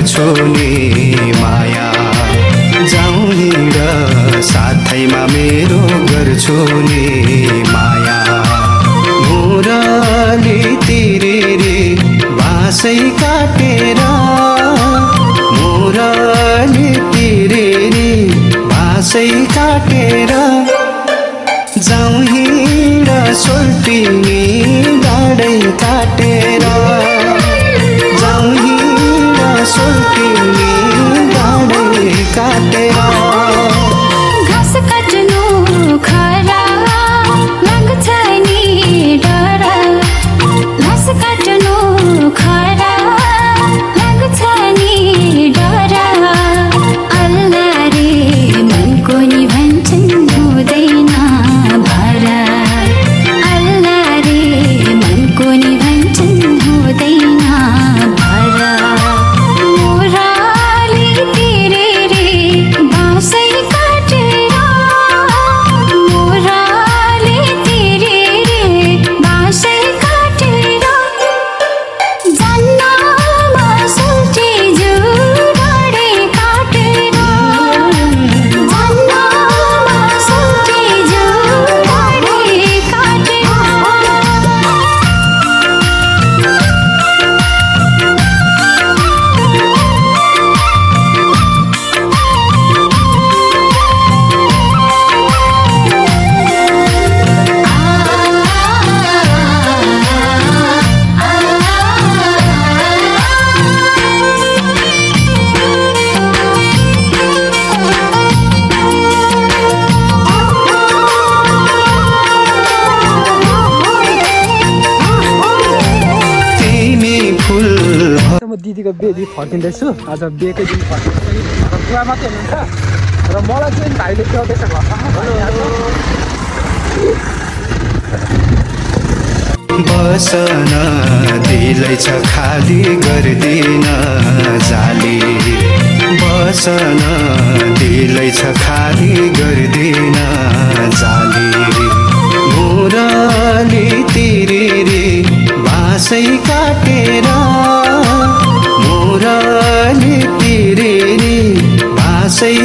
गर्छु नि माया जाउँ हिँड साथैमा मेरो गर्छु नि माया मुरली तिरेरी बाँसै काटेर मुरली तिरेरी बाँसै काटेर जाउँ हिँड सोल्टिनी डाँडै काटेर जाउँ हिँड सोल्टिनी डाँडै काटेर घाँस काट्नु खरा लाग्छ नि डर घाँस काट्नु खरा लाग्छ नि डर अल्लाह रे मनको नि भन्छन् हुँदैन भर अल्लाह रे मनको नि भन्छन् हुँदैन भर मुरली तिरेरी बाँसै काटेर मुरली तिरेरी बाँसै काटेर जन्नमा सोल्टी जुडाडै काटेर जन्नमा सोल्टी जुडाडै काटेर तिमी फुल म दिदीको बेदी फर्किँदैछु आज बिहेकै दिन फर्किँदैछु बुवा मात्रै हुनुहुन्छ र मलाई चाहिँ भाइले ल्याउँदैछ घरसम्म बसन दिलैछ खाली गर्दिन जाली बसन दिलैछ खाली गर्दिन जाली मुरली तिरेरी बाँसै काटेर मुरली तिरेरी बाँसै